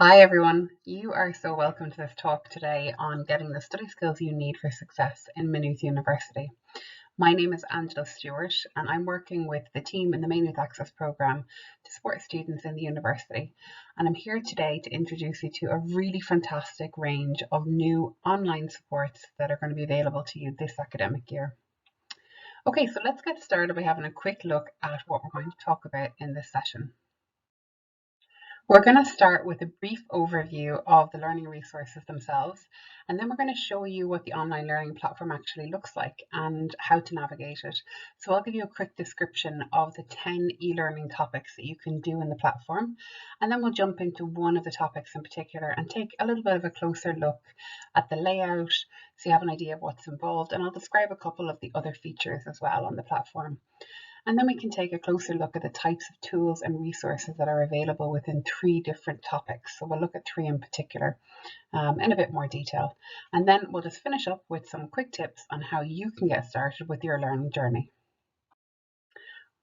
Hi everyone, you are so welcome to this talk today on getting the study skills you need for success in Maynooth University. My name is Stewart and I'm working with the team in the Maynooth Access Programme to support students in the university. And I'm here today to introduce you to a really fantastic range of new online supports that are going to be available to you this academic year. Okay, so let's get started by having a quick look at what we're going to talk about in this session. We're going to start with a brief overview of the learning resources themselves, and then we're going to show you what the online learning platform actually looks like and how to navigate it. So I'll give you a quick description of the 10 e-learning topics that you can do in the platform, and then we'll jump into one of the topics in particular and take a little bit of a closer look at the layout so you have an idea of what's involved, and I'll describe a couple of the other features as well on the platform. And then we can take a closer look at the types of tools and resources that are available within 3 different topics. So we'll look at 3 in particular in a bit more detail. And then we'll just finish up with some quick tips on how you can get started with your learning journey.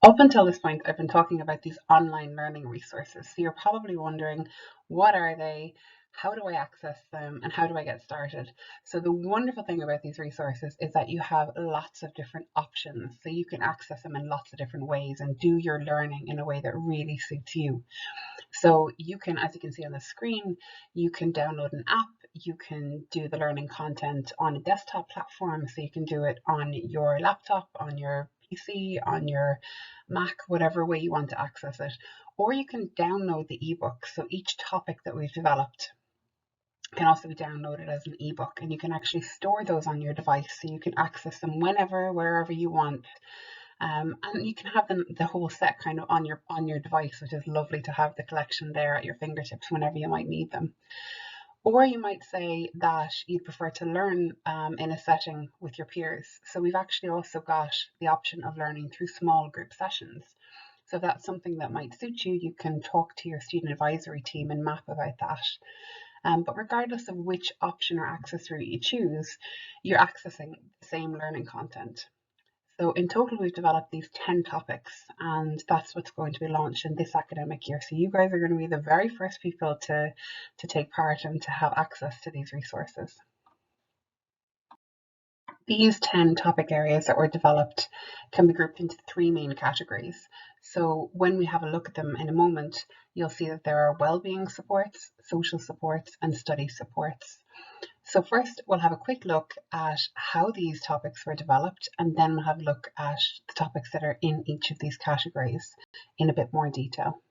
Up until this point, I've been talking about these online learning resources. So you're probably wondering, what are they? How do I access them and how do I get started? So the wonderful thing about these resources is that you have lots of different options. So you can access them in lots of different ways and do your learning in a way that really suits you. So you can, as you can see on the screen, you can download an app, you can do the learning content on a desktop platform. So you can do it on your laptop, on your PC, on your Mac, whatever way you want to access it. Or you can download the ebook. So each topic that we've developed can also be downloaded as an ebook, and you can actually store those on your device so you can access them whenever, wherever you want. And you can have them, the whole set, kind of on your device, which is lovely to have the collection there at your fingertips whenever you might need them. Or you might say that you'd prefer to learn in a setting with your peers. So we've actually also got the option of learning through small group sessions. So if that's something that might suit you, you can talk to your student advisory team and map about that. But regardless of which option or access route you choose, you're accessing the same learning content. So in total, we've developed these 10 topics, and that's what's going to be launched in this academic year. So you guys are going to be the very first people to take part and to have access to these resources. These 10 topic areas that were developed can be grouped into 3 main categories. So when we have a look at them in a moment, you'll see that there are well-being supports, social supports, and study supports. So first, we'll have a quick look at how these topics were developed, and then we'll have a look at the topics that are in each of these categories in a bit more detail.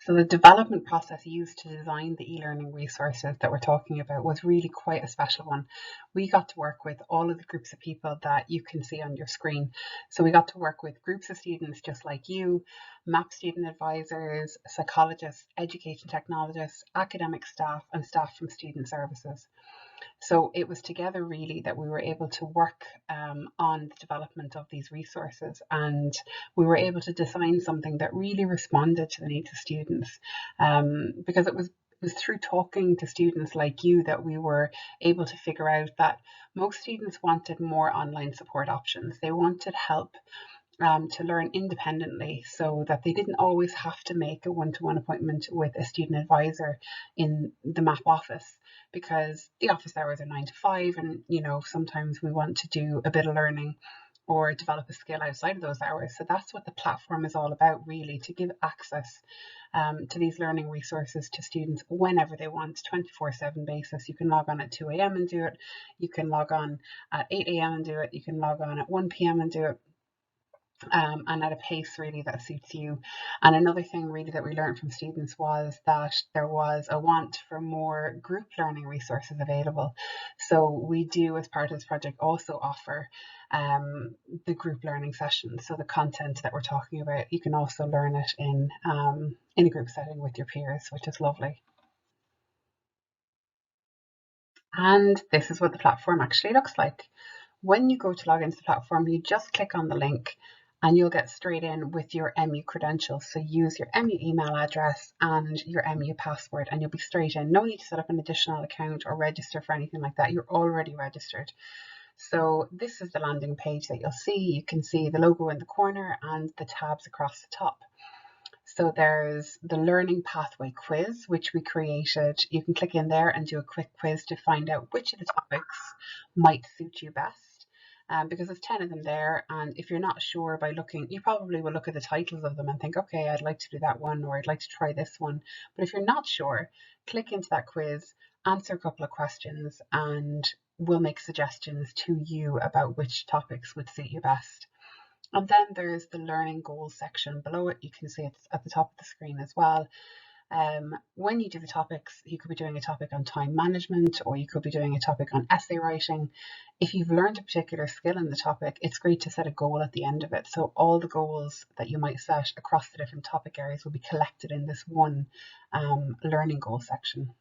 So the development process used to design the e-learning resources that we're talking about was really quite a special one. We got to work with all of the groups of people that you can see on your screen. So we got to work with groups of students just like you, MAP student advisors, psychologists, education technologists, academic staff, and staff from student services. So it was together really that we were able to work on the development of these resources, and we were able to design something that really responded to the needs of students, because it was through talking to students like you that we were able to figure out that most students wanted more online support options. They wanted help to learn independently so that they didn't always have to make a one-to-one appointment with a student advisor in the MAP office, because the office hours are 9 to 5, and sometimes we want to do a bit of learning or develop a skill outside of those hours. So that's what the platform is all about, really, to give access to these learning resources to students whenever they want, 24/7 basis. You can log on at 2 a.m. and do it. You can log on at 8 a.m. and do it. You can log on at 1 p.m. and do it. And at a pace really that suits you. And another thing really that we learned from students was that there was a want for more group learning resources available. So we do, as part of this project, also offer the group learning sessions. So the content that we're talking about, you can also learn it in a group setting with your peers, which is lovely. And this is what the platform actually looks like. When you go to log into the platform, you just click on the link and you'll get straight in with your MU credentials. So use your MU email address and your MU password and you'll be straight in. No need to set up an additional account or register for anything like that. You're already registered. So this is the landing page that you'll see. You can see the logo in the corner and the tabs across the top. So there's the learning pathway quiz, which we created. You can click in there and do a quick quiz to find out which of the topics might suit you best. Because there's 10 of them there, and if you're not sure by looking, you probably will look at the titles of them and think, okay, I'd like to do that one, or I'd like to try this one. But if you're not sure, click into that quiz, answer a couple of questions, and we'll make suggestions to you about which topics would suit you best. And then there's the learning goals section below it. You can see it's at the top of the screen as well. When you do the topics, you could be doing a topic on time management, or you could be doing a topic on essay writing. If you've learned a particular skill in the topic, it's great to set a goal at the end of it. So all the goals that you might set across the different topic areas will be collected in this one learning goal section.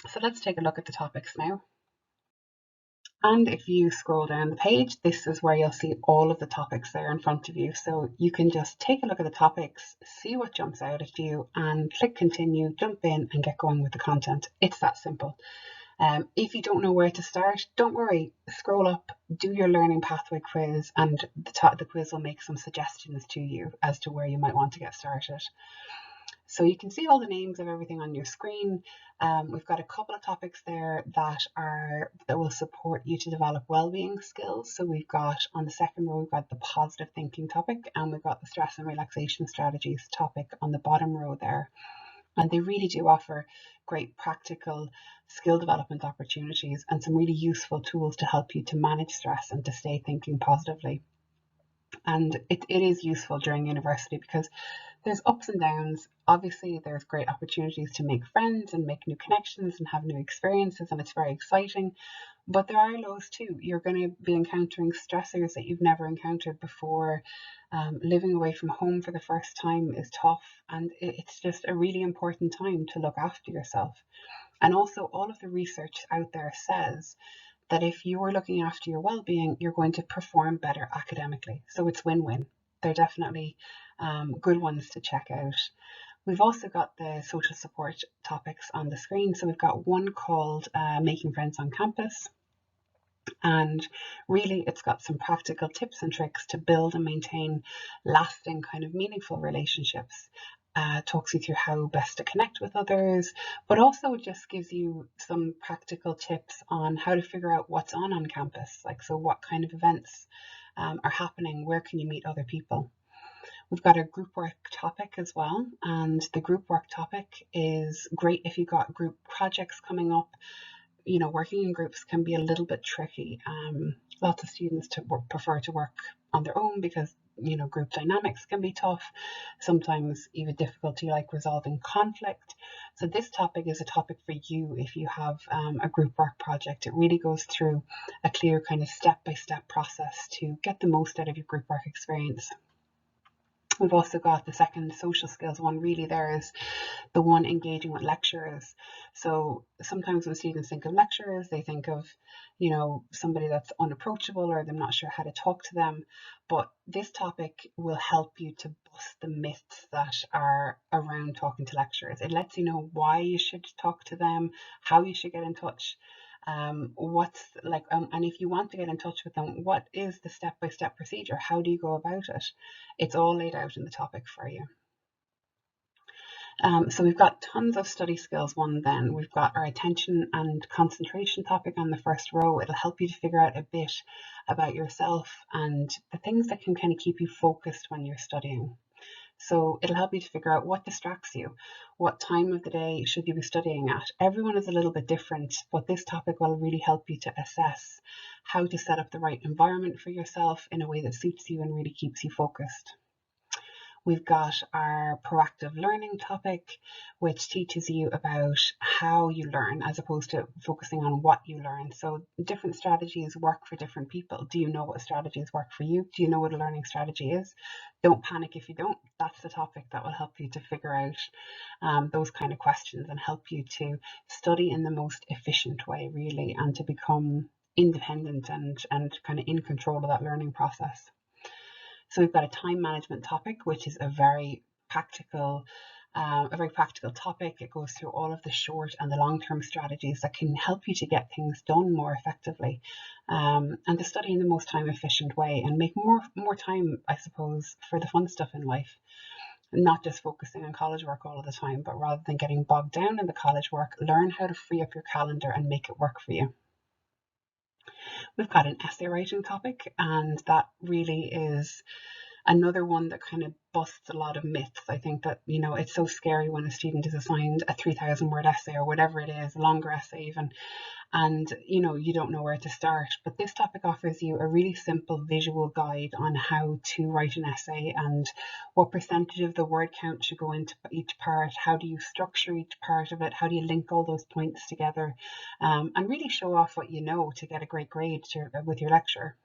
So let's take a look at the topics now. And if you scroll down the page, this is where you'll see all of the topics there in front of you. So you can just take a look at the topics, see what jumps out at you, and click continue, jump in and get going with the content. It's that simple. If you don't know where to start, don't worry, scroll up, do your learning pathway quiz, and the quiz will make some suggestions to you as to where you might want to get started. So you can see all the names of everything on your screen. We've got a couple of topics there that will support you to develop well-being skills. So we've got on the second row, we've got the positive thinking topic, and we've got the stress and relaxation strategies topic on the bottom row there. And they really do offer great practical skill development opportunities and some really useful tools to help you to manage stress and to stay thinking positively. And it is useful during university because there's ups and downs. Obviously, there's great opportunities to make friends and make new connections and have new experiences, and it's very exciting. But there are lows too. You're going to be encountering stressors that you've never encountered before. Living away from home for the first time is tough, and it's just a really important time to look after yourself. And also, all of the research out there says that if you are looking after your well-being, you're going to perform better academically. So it's win-win. They're definitely good ones to check out. We've also got the social support topics on the screen. So we've got one called Making Friends on Campus. And really, it's got some practical tips and tricks to build and maintain lasting, kind of meaningful relationships. Talks you through how best to connect with others, but also just gives you some practical tips on how to figure out what's on campus. Like, so what kind of events are happening? Where can you meet other people? We've got a group work topic as well, and the group work topic is great if you've got group projects coming up. You know, working in groups can be a little bit tricky. Lots of students prefer to work on their own because, you know, group dynamics can be tough. Sometimes even difficulty like resolving conflict. So this topic is a topic for you if you have a group work project. It really goes through a clear kind of step-by-step process to get the most out of your group work experience. We've also got the second social skills one. Really, there is the one engaging with lecturers. So sometimes when students think of lecturers, they think of, you know, somebody that's unapproachable or they're not sure how to talk to them. But this topic will help you to bust the myths that are around talking to lecturers. It lets you know why you should talk to them, how you should get in touch. And if you want to get in touch with them, what is the step-by-step procedure? How do you go about it? It's all laid out in the topic for you. So we've got tons of study skills one then. We've got our attention and concentration topic on the first row. It'll help you to figure out a bit about yourself and the things that can kind of keep you focused when you're studying. So it'll help you to figure out what distracts you, what time of the day should you be studying at. Everyone is a little bit different, but this topic will really help you to assess how to set up the right environment for yourself in a way that suits you and really keeps you focused. We've got our proactive learning topic, which teaches you about how you learn as opposed to focusing on what you learn. So different strategies work for different people. Do you know what strategies work for you? Do you know what a learning strategy is? Don't panic if you don't. That's the topic that will help you to figure out those kind of questions and help you to study in the most efficient way, really, and to become independent and kind of in control of that learning process. So we've got a time management topic, which is a very practical topic. It goes through all of the short and the long-term strategies that can help you to get things done more effectively, and to study in the most time efficient way and make more time, I suppose, for the fun stuff in life. not just focusing on college work all of the time, but rather than getting bogged down in the college work, learn how to free up your calendar and make it work for you. We've got an essay writing topic, and that really is another one that kind of busts a lot of myths. I think that, it's so scary when a student is assigned a 3,000 word essay or whatever it is, a longer essay even, and you don't know where to start. But this topic offers you a really simple visual guide on how to write an essay and what percentage of the word count should go into each part, how do you structure each part of it, how do you link all those points together, and really show off what you know to get a great grade with your lecture.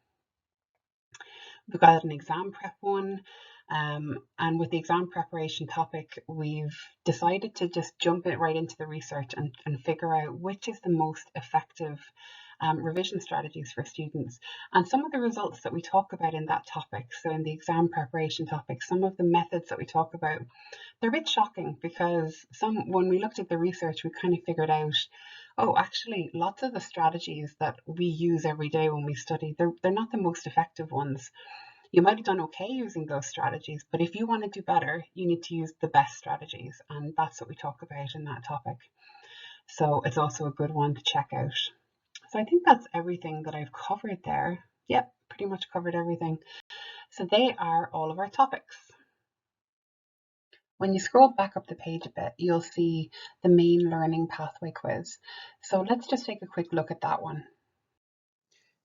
We've got an exam prep one, and with the exam preparation topic, we've decided to just jump it right into the research and figure out which is the most effective revision strategies for students. And some of the results that we talk about in that topic, so in the exam preparation topic, some of the methods that we talk about, they're a bit shocking, because when we looked at the research, we kind of figured out, oh, actually, lots of the strategies that we use every day when we study, they're not the most effective ones. You might have done okay using those strategies, but if you want to do better, you need to use the best strategies. And that's what we talk about in that topic. So it's also a good one to check out. So I think that's everything that I've covered there. Yep, pretty much covered everything. So they are all of our topics. When you scroll back up the page a bit, you'll see the main learning pathway quiz. So let's just take a quick look at that one.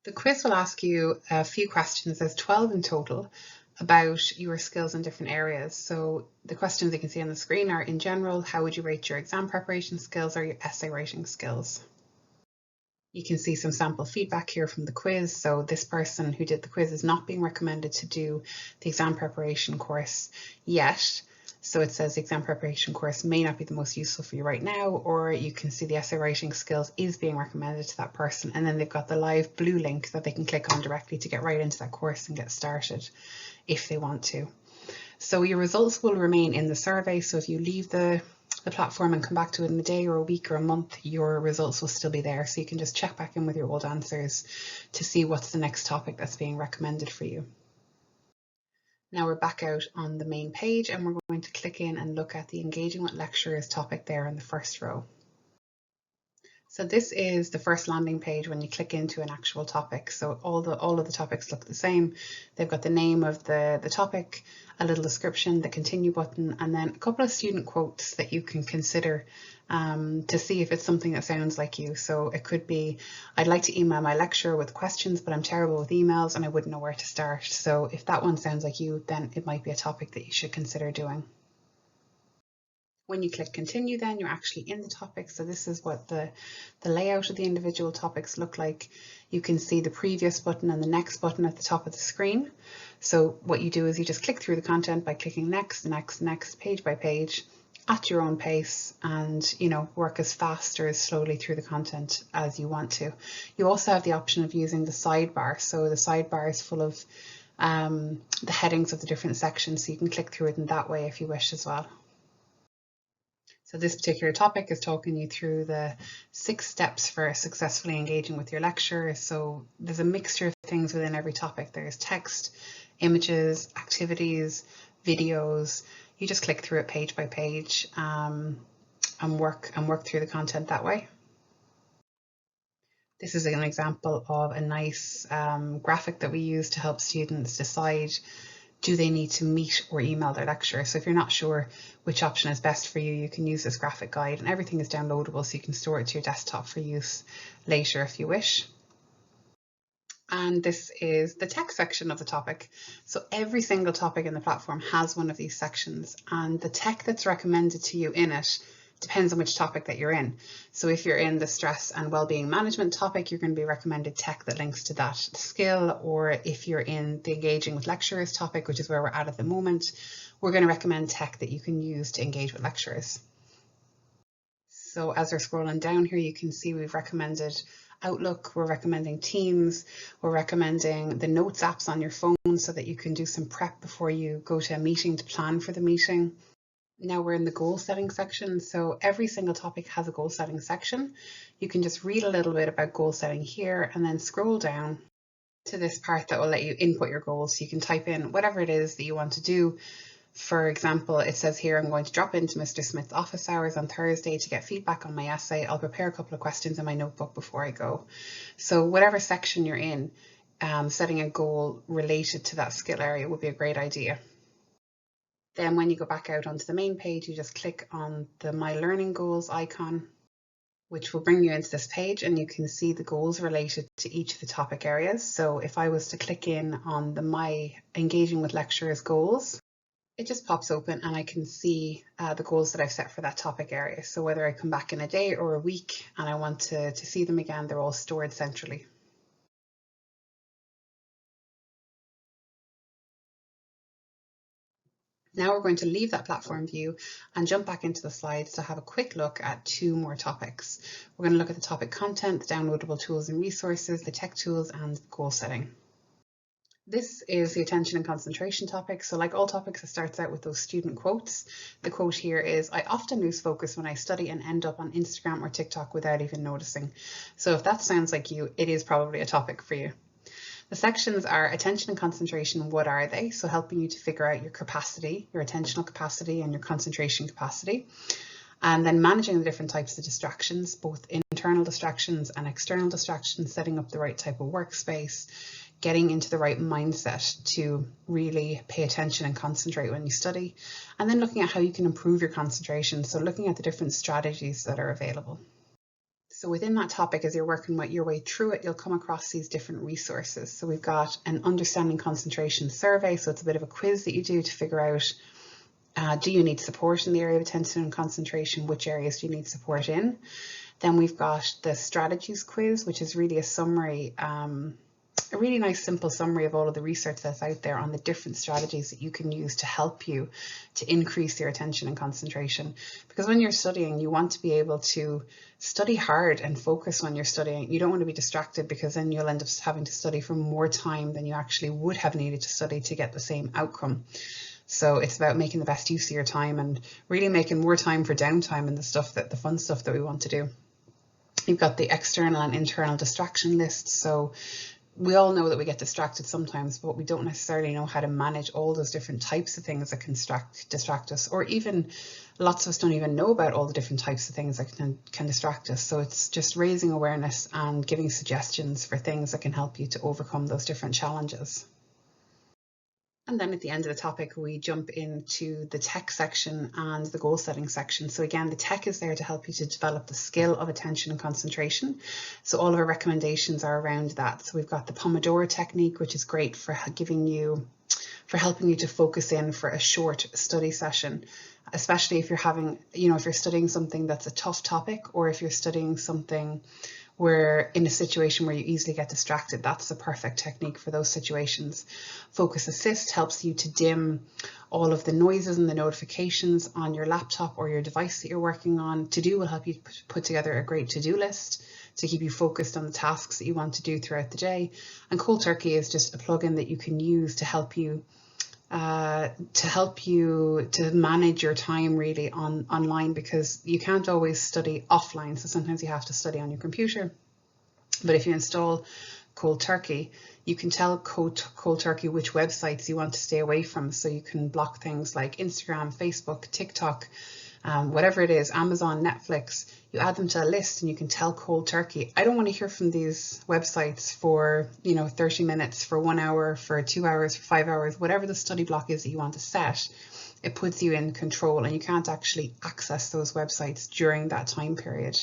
The quiz will ask you a few questions, there's 12 in total, about your skills in different areas. So the questions you can see on the screen are, in general, how would you rate your exam preparation skills or your essay writing skills? You can see some sample feedback here from the quiz. So this person who did the quiz is not being recommended to do the exam preparation course yet. So it says the exam preparation course may not be the most useful for you right now, or you can see the essay writing skills is being recommended to that person. And then they've got the live blue link that they can click on directly to get right into that course and get started if they want to. So your results will remain in the survey. So if you leave the platform and come back to it in a day or a week or a month, your results will still be there. So you can just check back in with your old answers to see what's the next topic that's being recommended for you. Now we're back out on the main page, and we're going to click in and look at the engaging with lecturers topic there in the first row. So this is the first landing page when you click into an actual topic. So all of the topics look the same. They've got the name of the topic, a little description, the continue button, and then a couple of student quotes that you can consider to see if it's something that sounds like you. So it could be, I'd like to email my lecturer with questions, but I'm terrible with emails and I wouldn't know where to start. So if that one sounds like you, then it might be a topic that you should consider doing. When you click continue, then you're actually in the topic. So this is what the layout of the individual topics look like. You can see the previous button and the next button at the top of the screen. So what you do is you just click through the content by clicking next, next, next, page by page at your own pace, and work as fast or as slowly through the content as you want to. You also have the option of using the sidebar. So the sidebar is full of the headings of the different sections, so you can click through it in that way if you wish as well. So this particular topic is talking you through the 6 steps for successfully engaging with your lecturer. So there's a mixture of things within every topic. There's text, images, activities, videos. You just click through it page by page and work through the content that way. This is an example of a nice graphic that we use to help students decide, do they need to meet or email their lecturer? So if you're not sure which option is best for you, you can use this graphic guide, and everything is downloadable, so you can store it to your desktop for use later if you wish. And this is the text section of the topic. So every single topic in the platform has one of these sections, and the tech that's recommended to you in it depends on which topic that you're in. So if you're in the stress and well-being management topic, you're going to be recommended tech that links to that skill. Or if you're in the engaging with lecturers topic, which is where we're at the moment, we're going to recommend tech that you can use to engage with lecturers. So as we're scrolling down here, you can see we've recommended Outlook, we're recommending Teams, we're recommending the notes apps on your phone so that you can do some prep before you go to a meeting to plan for the meeting. Now we're in the goal setting section. So every single topic has a goal setting section. You can just read a little bit about goal setting here and then scroll down to this part that will let you input your goals. So you can type in whatever it is that you want to do For example, it says here, I'm going to drop into Mr. Smith's office hours on Thursday to get feedback on my essay. I'll prepare a couple of questions in my notebook before I go. So whatever section you're in, setting a goal related to that skill area would be a great idea. Then when you go back out onto the main page, you just click on the My Learning Goals icon, which will bring you into this page, and you can see the goals related to each of the topic areas. So if I was to click in on the My Engaging with Lecturers goals, it just pops open and I can see the goals that I've set for that topic area. So whether I come back in a day or a week and I want to see them again, they're all stored centrally. Now we're going to leave that platform view and jump back into the slides to have a quick look at 2 more topics. We're going to look at the topic content, the downloadable tools and resources, the tech tools, and the goal setting. This is the attention and concentration topic. So like all topics, it starts out with those student quotes. The quote here is, I often lose focus when I study and end up on Instagram or TikTok without even noticing. So if that sounds like you, it is probably a topic for you. The sections are attention and concentration. What are they? So helping you to figure out your capacity, your attentional capacity and your concentration capacity. And then managing the different types of distractions, both internal distractions and external distractions, setting up the right type of workspace, getting into the right mindset to really pay attention and concentrate when you study, and then looking at how you can improve your concentration. So looking at the different strategies that are available. So within that topic, as you're working your way through it, you'll come across these different resources. So we've got an understanding concentration survey. So it's a bit of a quiz that you do to figure out, do you need support in the area of attention and concentration? Which areas do you need support in? Then we've got the strategies quiz, which is really a summary, a really nice simple summary of all of the research that's out there on the different strategies that you can use to help you to increase your attention and concentration. Because when you're studying, you want to be able to study hard and focus when you're studying. You don't want to be distracted, because then you'll end up having to study for more time than you actually would have needed to study to get the same outcome. So it's about making the best use of your time and really making more time for downtime and the fun stuff that we want to do. You've got the external and internal distraction list. So we all know that we get distracted sometimes, but we don't necessarily know how to manage all those different types of things that can distract us, or even lots of us don't even know about all the different types of things that can distract us. So it's just raising awareness and giving suggestions for things that can help you to overcome those different challenges. And then at the end of the topic, we jump into the tech section and the goal setting section. So again, the tech is there to help you to develop the skill of attention and concentration. So all of our recommendations are around that. So we've got the Pomodoro technique, which is great for helping you to focus in for a short study session, especially if you're studying something that's a tough topic, or if you're studying something where in a situation where you easily get distracted. That's the perfect technique for those situations. Focus Assist helps you to dim all of the noises and the notifications on your laptop or your device that you're working on. To Do will help you put together a great to-do list to keep you focused on the tasks that you want to do throughout the day. And Cold Turkey is just a plugin that you can use to help you to manage your time really online, because you can't always study offline. So sometimes you have to study on your computer. But if you install Cold Turkey, you can tell Cold Turkey which websites you want to stay away from. So you can block things like Instagram, Facebook, TikTok, whatever it is, Amazon, Netflix. You add them to a list and you can tell Cold Turkey, I don't want to hear from these websites for 30 minutes, for 1 hour, for 2 hours, for 5 hours, whatever the study block is that you want to set. It puts you in control and you can't actually access those websites during that time period.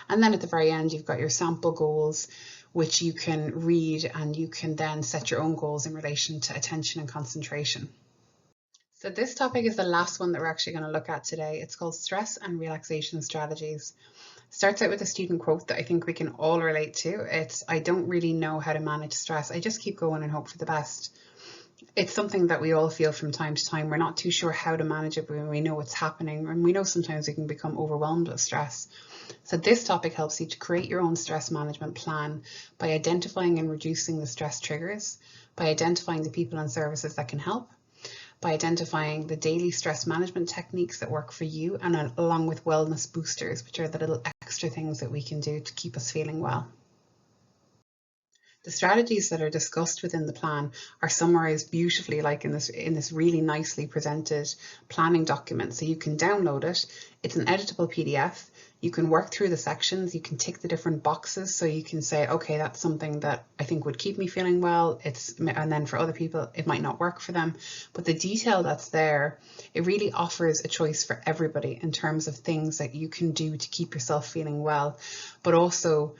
And then at the very end, you've got your sample goals, which you can read, and you can then set your own goals in relation to attention and concentration. So this topic is the last one that we're actually going to look at today. It's called Stress and Relaxation Strategies. Starts out with a student quote that I think we can all relate to. It's, I don't really know how to manage stress. I just keep going and hope for the best. It's something that we all feel from time to time. We're not too sure how to manage it when we know what's happening, and we know sometimes we can become overwhelmed with stress. So this topic helps you to create your own stress management plan by identifying and reducing the stress triggers, by identifying the people and services that can help, by identifying the daily stress management techniques that work for you, and along with wellness boosters, which are the little extra things that we can do to keep us feeling well. The strategies that are discussed within the plan are summarized beautifully, like in this really nicely presented planning document. So you can download it. It's an editable PDF. You can work through the sections, you can tick the different boxes, so you can say, okay, that's something that I think would keep me feeling well. And then for other people, it might not work for them. But the detail that's there, it really offers a choice for everybody in terms of things that you can do to keep yourself feeling well, but also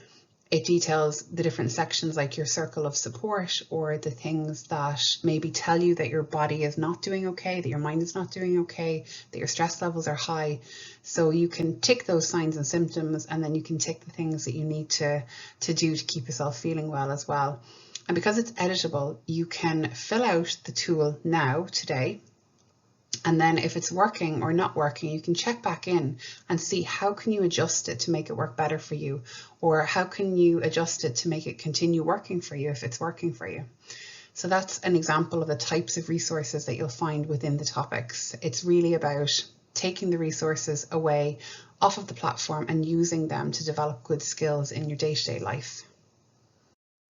it details the different sections, like your circle of support, or the things that maybe tell you that your body is not doing okay, that your mind is not doing okay, that your stress levels are high. So you can tick those signs and symptoms, and then you can tick the things that you need to do to keep yourself feeling well as well. And because it's editable, you can fill out the tool now, today, and then if it's working or not working, you can check back in and see how can you adjust it to make it work better for you, or how can you adjust it to make it continue working for you if it's working for you. So that's an example of the types of resources that you'll find within the topics. It's really about taking the resources away off of the platform and using them to develop good skills in your day-to-day life.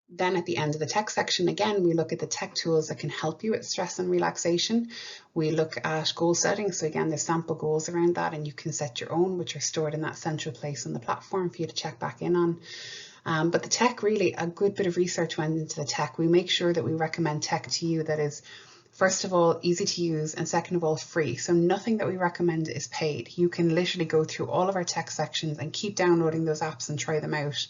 Then at the end of the tech section, again, we look at the tech tools that can help you with stress and relaxation. We look at goal setting. So again, there's sample goals around that, and you can set your own, which are stored in that central place on the platform for you to check back in on. But the tech, really, a good bit of research went into the tech. We make sure that we recommend tech to you that is, first of all, easy to use, and second of all, free. So nothing that we recommend is paid. You can literally go through all of our tech sections and keep downloading those apps and try them out.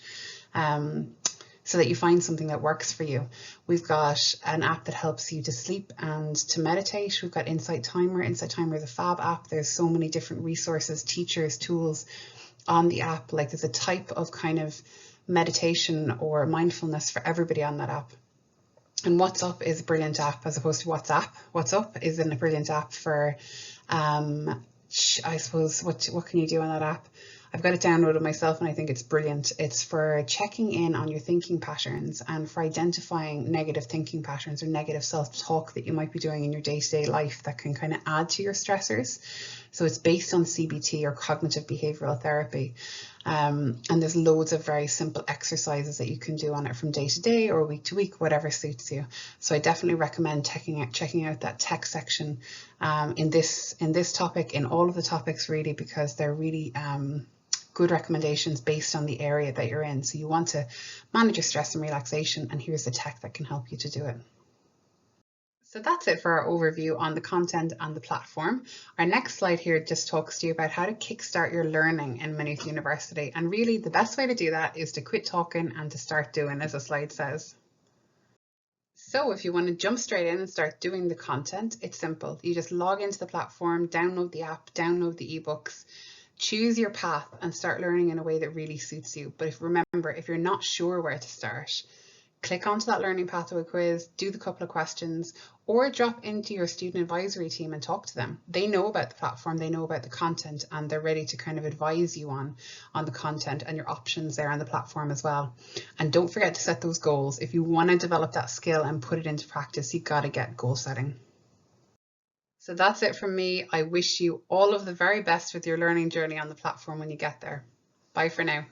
So that you find something that works for you. We've got an app that helps you to sleep and to meditate. We've got Insight Timer. Insight Timer is a fab app. There's so many different resources, teachers, tools on the app. Like there's a type of kind of meditation or mindfulness for everybody on that app. And What's Up is a brilliant app as opposed to WhatsApp. What's Up is a brilliant app for, I suppose, what can you do on that app? I've got it downloaded myself and I think it's brilliant. It's for checking in on your thinking patterns and for identifying negative thinking patterns or negative self-talk that you might be doing in your day-to-day life that can kind of add to your stressors. So it's based on CBT, or cognitive behavioral therapy. And there's loads of very simple exercises that you can do on it from day to day or week to week, whatever suits you. So I definitely recommend checking out that tech section in this topic, in all of the topics really, because they're really good recommendations based on the area that you're in. So you want to manage your stress and relaxation, and here's the tech that can help you to do it. So that's it for our overview on the content and the platform. Our next slide here just talks to you about how to kickstart your learning in Maynooth University. And really the best way to do that is to quit talking and to start doing, as the slide says. So if you want to jump straight in and start doing the content, it's simple. You just log into the platform, download the app, download the ebooks, choose your path and start learning in a way that really suits you. But remember, if you're not sure where to start, click onto that learning pathway quiz, do the couple of questions, or drop into your student advisory team and talk to them. They know about the platform, they know about the content, and they're ready to kind of advise you on the content and your options there on the platform as well. And don't forget to set those goals. If you want to develop that skill and put it into practice, you've got to get goal setting. So that's it from me. I wish you all of the very best with your learning journey on the platform when you get there. Bye for now.